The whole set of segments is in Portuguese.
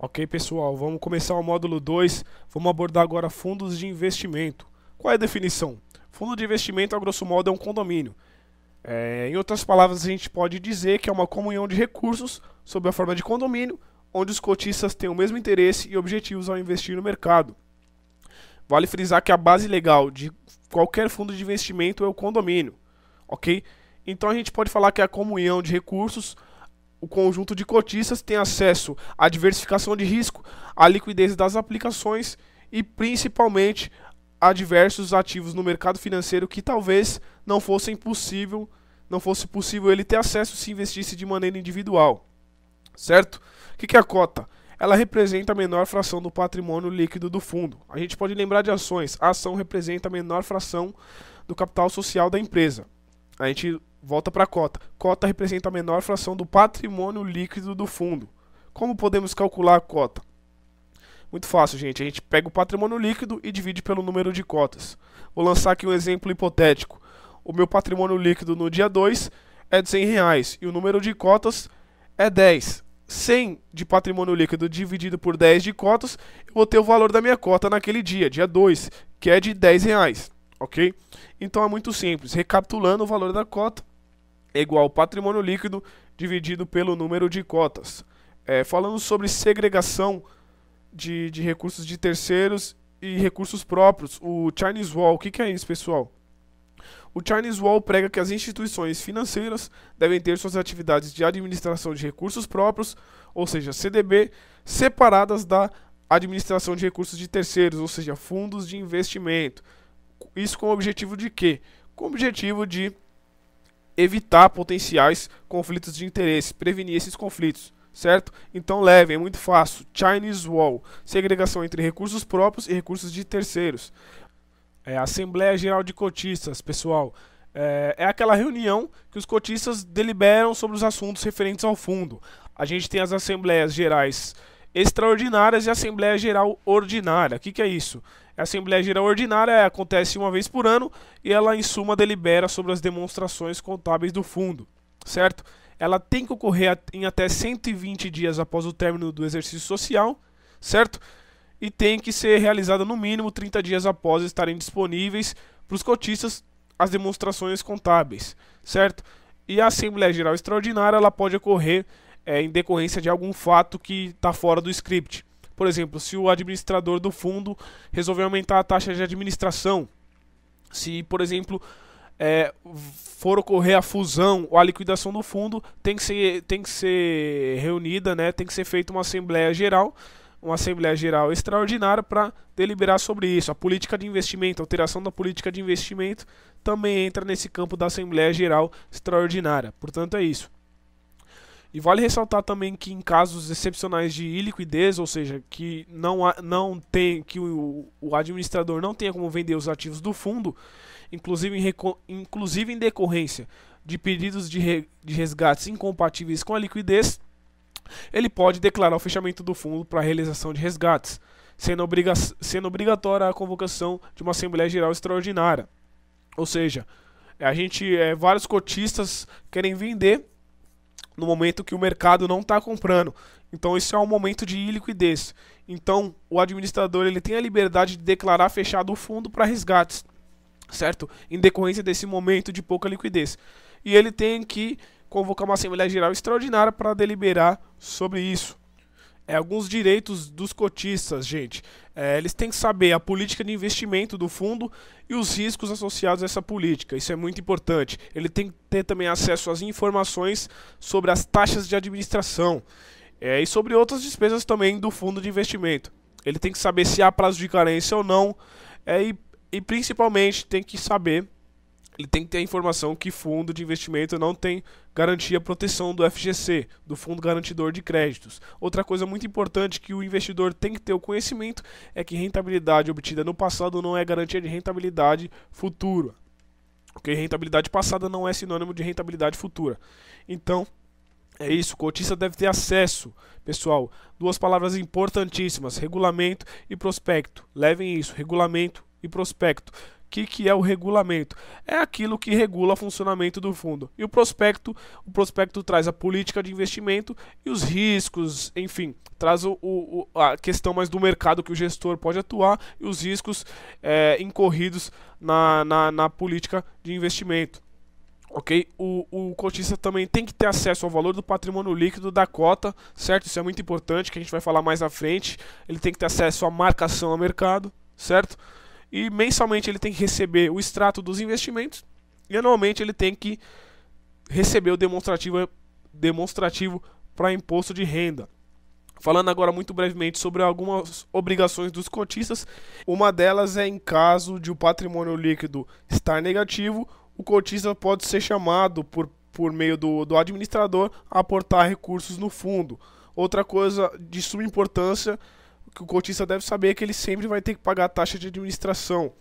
Ok, pessoal, vamos começar o módulo 2. Vamos abordar agora fundos de investimento. Qual é a definição? Fundo de investimento, a grosso modo, é um condomínio. Em outras palavras, a gente pode dizer que é uma comunhão de recursos sob a forma de condomínio, onde os cotistas têm o mesmo interesse e objetivos ao investir no mercado. Vale frisar que a base legal de qualquer fundo de investimento é o condomínio, ok? Então a gente pode falar que é a comunhão de recursos. O conjunto de cotistas tem acesso à diversificação de risco, à liquidez das aplicações e principalmente a diversos ativos no mercado financeiro que talvez não fosse possível ele ter acesso se investisse de maneira individual, certo? O que é a cota? Ela representa a menor fração do patrimônio líquido do fundo. A gente pode lembrar de ações. A ação representa a menor fração do capital social da empresa. A gente volta para a cota. Cota representa a menor fração do patrimônio líquido do fundo. Como podemos calcular a cota? Muito fácil, gente. A gente pega o patrimônio líquido e divide pelo número de cotas. Vou lançar aqui um exemplo hipotético. O meu patrimônio líquido no dia 2 é de R$100 e o número de cotas é 10. 100 de patrimônio líquido dividido por 10 de cotas, eu vou ter o valor da minha cota naquele dia 2, que é de R$10. Ok? Então é muito simples. Recapitulando, o valor da cota é igual ao patrimônio líquido dividido pelo número de cotas. Falando sobre segregação de recursos de terceiros e recursos próprios, o Chinese Wall, o que é isso, pessoal? O Chinese Wall prega que as instituições financeiras devem ter suas atividades de administração de recursos próprios, ou seja, CDB, separadas da administração de recursos de terceiros, ou seja, fundos de investimento. Isso com o objetivo de quê? Com o objetivo de evitar potenciais conflitos de interesse, prevenir esses conflitos, certo? Então levem, é muito fácil. Chinese Wall, segregação entre recursos próprios e recursos de terceiros. A Assembleia Geral de Cotistas, pessoal, é aquela reunião que os cotistas deliberam sobre os assuntos referentes ao fundo. A gente tem as Assembleias Gerais Extraordinárias e a Assembleia Geral Ordinária. O que é isso? A Assembleia Geral Ordinária acontece uma vez por ano e ela, em suma, delibera sobre as demonstrações contábeis do fundo, certo? Ela tem que ocorrer em até 120 dias após o término do exercício social, certo? E tem que ser realizada no mínimo 30 dias após estarem disponíveis para os cotistas as demonstrações contábeis, certo? E a Assembleia Geral Extraordinária ela pode ocorrer em decorrência de algum fato que está fora do script. Por exemplo, se o administrador do fundo resolver aumentar a taxa de administração, se, por exemplo, for ocorrer a fusão ou a liquidação do fundo, tem que ser reunida, né? Tem que ser feita uma Assembleia Geral Extraordinária para deliberar sobre isso. A política de investimento, a alteração da política de investimento também entra nesse campo da Assembleia Geral Extraordinária. Portanto, é isso. E vale ressaltar também que em casos excepcionais de iliquidez, ou seja, que o administrador não tenha como vender os ativos do fundo, inclusive em decorrência de pedidos de resgates incompatíveis com a liquidez, ele pode declarar o fechamento do fundo para a realização de resgates, sendo obrigatória a convocação de uma Assembleia Geral Extraordinária. Ou seja, vários cotistas querem vender no momento que o mercado não está comprando. Então isso é um momento de iliquidez. Então o administrador ele tem a liberdade de declarar fechado o fundo para resgates, certo? Em decorrência desse momento de pouca liquidez. E ele tem que convocar uma Assembleia Geral Extraordinária para deliberar sobre isso. Alguns direitos dos cotistas, gente. Eles têm que saber a política de investimento do fundo e os riscos associados a essa política. Isso é muito importante. Ele tem que ter também acesso às informações sobre as taxas de administração e sobre outras despesas também do fundo de investimento. Ele tem que saber se há prazo de carência ou não e principalmente ele tem que ter a informação que fundo de investimento não tem garantia proteção do FGC, do Fundo Garantidor de Créditos. Outra coisa muito importante que o investidor tem que ter o conhecimento é que rentabilidade obtida no passado não é garantia de rentabilidade futura. Porque rentabilidade passada não é sinônimo de rentabilidade futura. Então, é isso, o cotista deve ter acesso, pessoal. Duas palavras importantíssimas, regulamento e prospecto. Levem isso, regulamento e prospecto. que é o regulamento? É aquilo que regula o funcionamento do fundo. E o prospecto traz a política de investimento e os riscos, enfim, traz a questão mais do mercado que o gestor pode atuar e os riscos incorridos na política de investimento. Ok? O cotista também tem que ter acesso ao valor do patrimônio líquido da cota, certo? Isso é muito importante, que a gente vai falar mais à frente. Ele tem que ter acesso à marcação a mercado, certo? E mensalmente ele tem que receber o extrato dos investimentos e anualmente ele tem que receber o demonstrativo para imposto de renda. Falando agora muito brevemente sobre algumas obrigações dos cotistas, uma delas é em caso de o patrimônio líquido estar negativo, o cotista pode ser chamado por meio do administrador a aportar recursos no fundo. Outra coisa de suma importância que o cotista deve saber é que ele sempre vai ter que pagar a taxa de administração.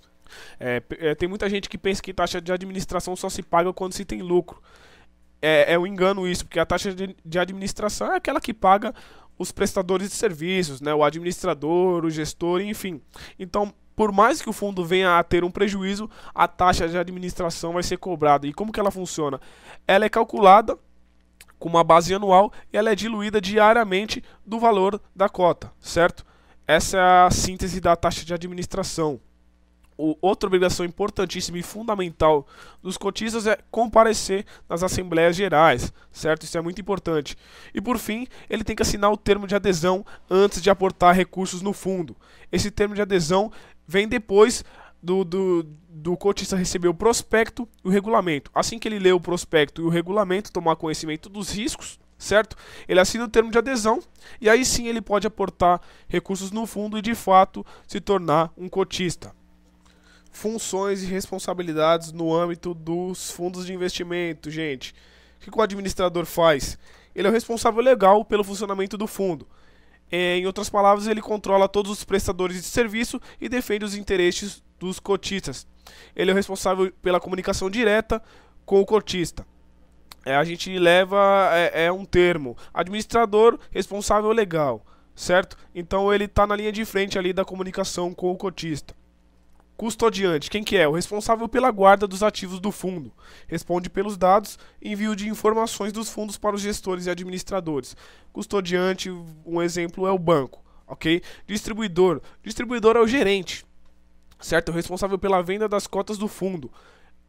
Tem muita gente que pensa que taxa de administração só se paga quando se tem lucro. É um engano isso, porque a taxa de administração é aquela que paga os prestadores de serviços, né, o administrador, o gestor, enfim. Então, por mais que o fundo venha a ter um prejuízo, a taxa de administração vai ser cobrada. E como que ela funciona? Ela é calculada com uma base anual e ela é diluída diariamente do valor da cota, certo? Essa é a síntese da taxa de administração. Outra obrigação importantíssima e fundamental dos cotistas é comparecer nas assembleias gerais, certo? Isso é muito importante. E por fim, ele tem que assinar o termo de adesão antes de aportar recursos no fundo. Esse termo de adesão vem depois do cotista receber o prospecto e o regulamento. Assim que ele lê o prospecto e o regulamento, tomar conhecimento dos riscos, certo? Ele assina o termo de adesão e aí sim ele pode aportar recursos no fundo e de fato se tornar um cotista. Funções e responsabilidades no âmbito dos fundos de investimento, gente. O que o administrador faz? Ele é o responsável legal pelo funcionamento do fundo. Em outras palavras, ele controla todos os prestadores de serviço e defende os interesses dos cotistas. Ele é o responsável pela comunicação direta com o cotista. A gente leva um termo, administrador responsável legal, certo? Então ele está na linha de frente ali da comunicação com o cotista. Custodiante, quem que é? O responsável pela guarda dos ativos do fundo. Responde pelos dados e envio de informações dos fundos para os gestores e administradores. Custodiante, um exemplo é o banco, ok? Distribuidor. Distribuidor é o gerente, certo? O responsável pela venda das cotas do fundo.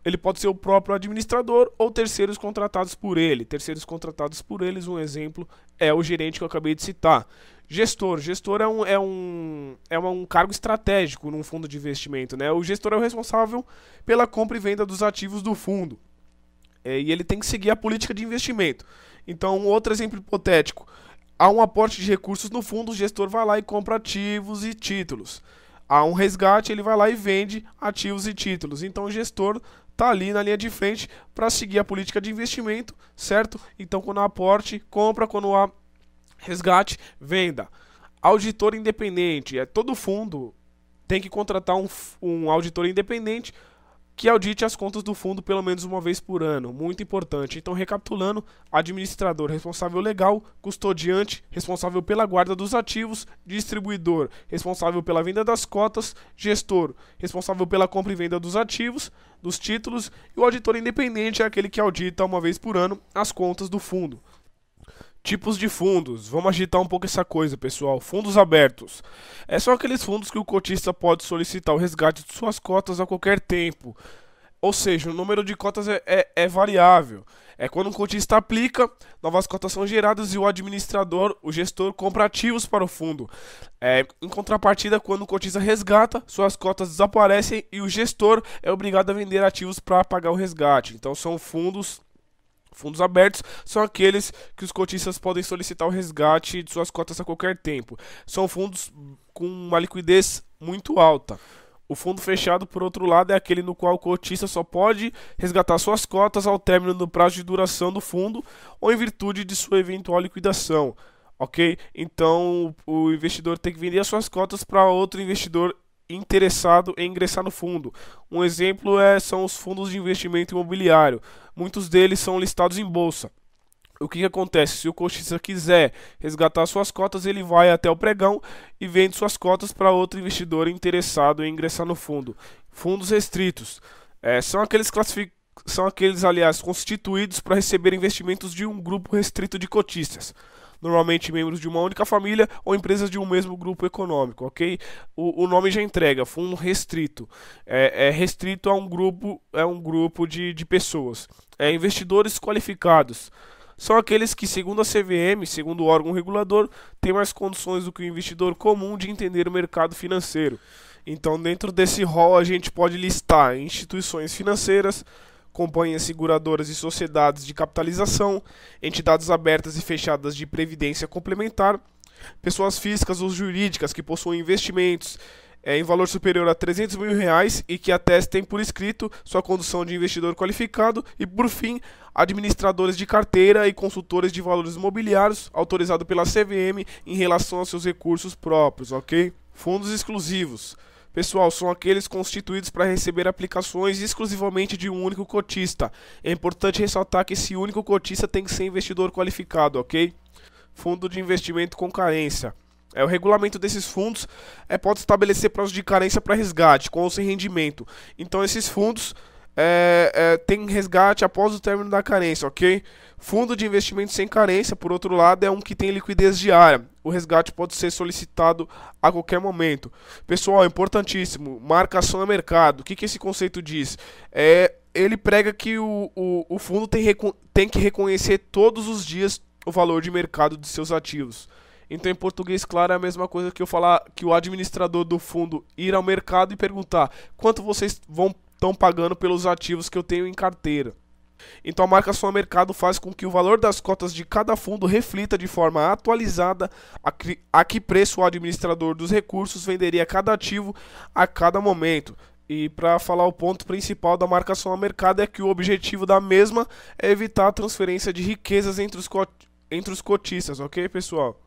Ele pode ser o próprio administrador ou terceiros contratados por ele. Terceiros contratados por eles, um exemplo é o gerente que eu acabei de citar. Gestor. Gestor é um cargo estratégico num fundo de investimento, né? O gestor é o responsável pela compra e venda dos ativos do fundo. E ele tem que seguir a política de investimento. Então, outro exemplo hipotético. Há um aporte de recursos no fundo, o gestor vai lá e compra ativos e títulos. Há um resgate, ele vai lá e vende ativos e títulos. Então, o gestor está ali na linha de frente para seguir a política de investimento, certo? Então, quando há aporte, compra, quando há resgate, venda. Auditor independente. Todo fundo tem que contratar um auditor independente que audite as contas do fundo pelo menos uma vez por ano. Muito importante. Então, recapitulando, administrador, responsável legal, custodiante, responsável pela guarda dos ativos, distribuidor, responsável pela venda das cotas, gestor, responsável pela compra e venda dos ativos, dos títulos, e o auditor independente é aquele que audita uma vez por ano as contas do fundo. Tipos de fundos. Vamos agitar um pouco essa coisa, pessoal. Fundos abertos. São aqueles fundos que o cotista pode solicitar o resgate de suas cotas a qualquer tempo. Ou seja, o número de cotas é variável. Quando o cotista aplica, novas cotas são geradas e o administrador, o gestor, compra ativos para o fundo. Em contrapartida, quando o cotista resgata, suas cotas desaparecem e o gestor é obrigado a vender ativos para pagar o resgate. Então são fundos abertos, são aqueles que os cotistas podem solicitar o resgate de suas cotas a qualquer tempo. São fundos com uma liquidez muito alta. O fundo fechado, por outro lado, é aquele no qual o cotista só pode resgatar suas cotas ao término do prazo de duração do fundo ou em virtude de sua eventual liquidação, ok? Então, o investidor tem que vender as suas cotas para outro investidor interessado em ingressar no fundo. Um exemplo são os fundos de investimento imobiliário. Muitos deles são listados em bolsa. O que acontece? Se o cotista quiser resgatar suas cotas, ele vai até o pregão e vende suas cotas para outro investidor interessado em ingressar no fundo. Fundos restritos são aqueles, aliás, constituídos para receber investimentos de um grupo restrito de cotistas, normalmente membros de uma única família ou empresas de um mesmo grupo econômico, ok? O nome já entrega, fundo restrito. É restrito a um grupo de pessoas. Investidores qualificados são aqueles que, segundo a CVM, segundo o órgão regulador, têm mais condições do que o investidor comum de entender o mercado financeiro. Então, dentro desse rol, a gente pode listar instituições financeiras, companhias seguradoras e sociedades de capitalização, entidades abertas e fechadas de previdência complementar, pessoas físicas ou jurídicas que possuem investimentos em valor superior a R$ 300 mil e que atestem por escrito sua condição de investidor qualificado e, por fim, administradores de carteira e consultores de valores imobiliários autorizados pela CVM em relação aos seus recursos próprios, ok? Fundos exclusivos. Pessoal, são aqueles constituídos para receber aplicações exclusivamente de um único cotista. É importante ressaltar que esse único cotista tem que ser investidor qualificado, ok? Fundo de investimento com carência. O regulamento desses fundos pode estabelecer prazos de carência para resgate, com ou sem rendimento. Então esses fundos têm resgate após o término da carência, ok? Fundo de investimento sem carência, por outro lado, é um que tem liquidez diária. O resgate pode ser solicitado a qualquer momento. Pessoal, é importantíssimo, marcação a mercado. O que esse conceito diz? Ele prega que o fundo tem que reconhecer todos os dias o valor de mercado de seus ativos. Então, em português, claro, é a mesma coisa que eu falar que o administrador do fundo ir ao mercado e perguntar quanto vocês estão pagando pelos ativos que eu tenho em carteira. Então, a marcação a mercado faz com que o valor das cotas de cada fundo reflita de forma atualizada a que preço o administrador dos recursos venderia cada ativo a cada momento. E para falar o ponto principal da marcação a mercado é que o objetivo da mesma é evitar a transferência de riquezas entre os cotistas, ok, pessoal?